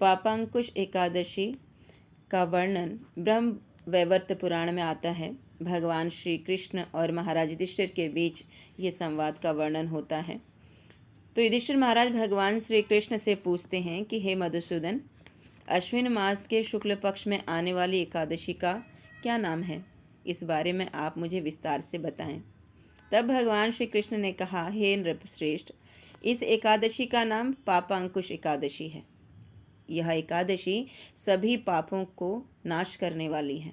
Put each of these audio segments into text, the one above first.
पापांकुश एकादशी का वर्णन ब्रह्म वैवर्त पुराण में आता है। भगवान श्री कृष्ण और महाराज युधिष्ठिर के बीच ये संवाद का वर्णन होता है। तो युधिष्ठिर महाराज भगवान श्री कृष्ण से पूछते हैं कि हे मधुसूदन, अश्विन मास के शुक्ल पक्ष में आने वाली एकादशी का क्या नाम है? इस बारे में आप मुझे विस्तार से बताएं। तब भगवान श्री कृष्ण ने कहा, हे नृपश्रेष्ठ, इस एकादशी का नाम पापांकुश एकादशी है। यह एकादशी सभी पापों को नाश करने वाली है।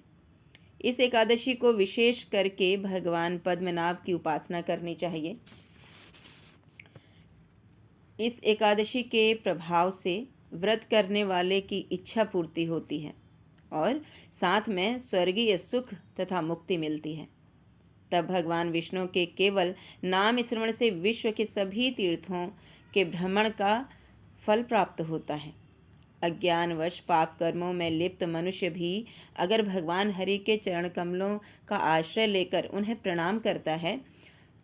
इस एकादशी को विशेष करके भगवान पद्मनाभ की उपासना करनी चाहिए। इस एकादशी के प्रभाव से व्रत करने वाले की इच्छा पूर्ति होती है और साथ में स्वर्गीय सुख तथा मुक्ति मिलती है। तब भगवान विष्णु के केवल नाम स्मरण से विश्व के सभी तीर्थों के भ्रमण का फल प्राप्त होता है। अज्ञानवश पाप कर्मों में लिप्त मनुष्य भी अगर भगवान हरि के चरण कमलों का आश्रय लेकर उन्हें प्रणाम करता है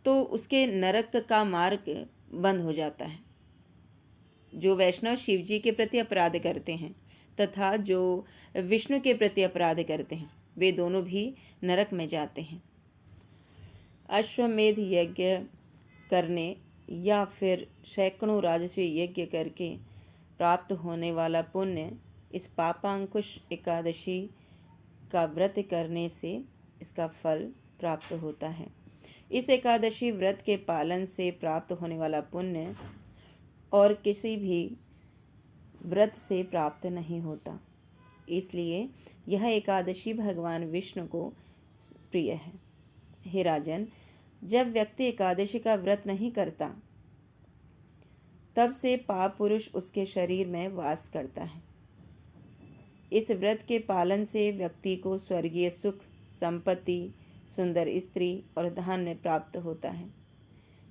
तो उसके नरक का मार्ग बंद हो जाता है। जो वैष्णव शिव जी के प्रति अपराध करते हैं तथा जो विष्णु के प्रति अपराध करते हैं, वे दोनों भी नरक में जाते हैं। अश्वमेध यज्ञ करने या फिर सैकड़ों राजस्वी यज्ञ करके प्राप्त होने वाला पुण्य इस पापांकुश एकादशी का व्रत करने से इसका फल प्राप्त होता है। इस एकादशी व्रत के पालन से प्राप्त होने वाला पुण्य और किसी भी व्रत से प्राप्त नहीं होता। इसलिए यह एकादशी भगवान विष्णु को प्रिय है। हे राजन, जब व्यक्ति एकादशी का व्रत नहीं करता तब से पाप पुरुष उसके शरीर में वास करता है। इस व्रत के पालन से व्यक्ति को स्वर्गीय सुख, संपत्ति, सुंदर स्त्री और धान्य प्राप्त होता है।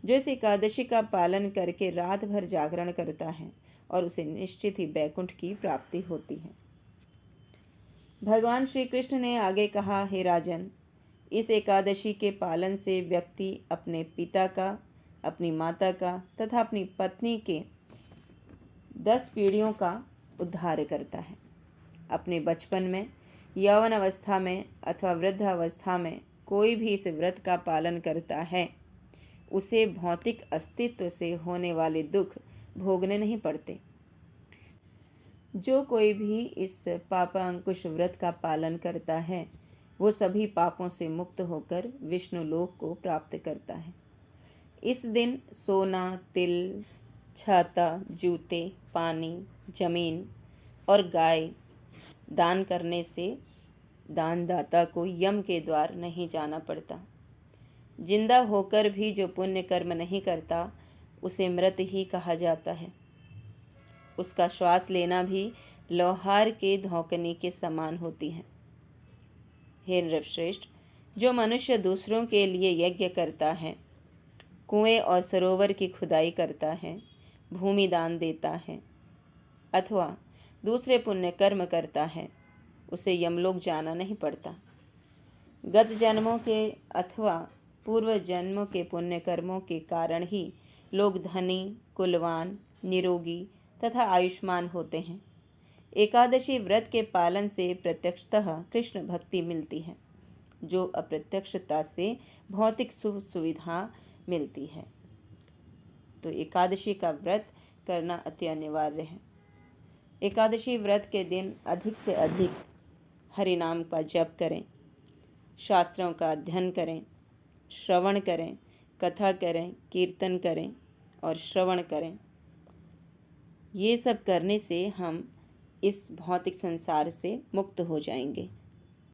जो इस एकादशी का पालन करके रात भर जागरण करता है और उसे निश्चित ही बैकुंठ की प्राप्ति होती है। भगवान श्री कृष्ण ने आगे कहा, हे राजन, इस एकादशी के पालन से व्यक्ति अपने पिता का, अपनी माता का तथा अपनी पत्नी के 10 पीढ़ियों का उद्धार करता है। अपने बचपन में, यौवन अवस्था में अथवा वृद्धावस्था में कोई भी इस व्रत का पालन करता है, उसे भौतिक अस्तित्व से होने वाले दुख भोगने नहीं पड़ते। जो कोई भी इस पापांकुश व्रत का पालन करता है, वो सभी पापों से मुक्त होकर विष्णु लोक को प्राप्त करता है। इस दिन सोना, तिल, छाता, जूते, पानी, जमीन और गाय दान करने से दानदाता को यम के द्वार नहीं जाना पड़ता। जिंदा होकर भी जो पुण्य कर्म नहीं करता, उसे मृत ही कहा जाता है। उसका श्वास लेना भी लोहार के धौंकने के समान होती है। हे नृपश्रेष्ठ, जो मनुष्य दूसरों के लिए यज्ञ करता है, कुएं और सरोवर की खुदाई करता है, भूमि दान देता है अथवा दूसरे पुण्य कर्म करता है, उसे यमलोक जाना नहीं पड़ता। गत जन्मों के अथवा पूर्व जन्मों के पुण्य कर्मों के कारण ही लोग धनी, कुलवान, निरोगी तथा आयुष्मान होते हैं। एकादशी व्रत के पालन से प्रत्यक्षतः कृष्ण भक्ति मिलती है, जो अप्रत्यक्षता से भौतिक सुख सुविधा मिलती है। तो एकादशी का व्रत करना अति अनिवार्य है। एकादशी व्रत के दिन अधिक से अधिक हरि नाम का जप करें, शास्त्रों का अध्ययन करें, श्रवण करें, कथा करें, कीर्तन करें और श्रवण करें। ये सब करने से हम इस भौतिक संसार से मुक्त हो जाएंगे।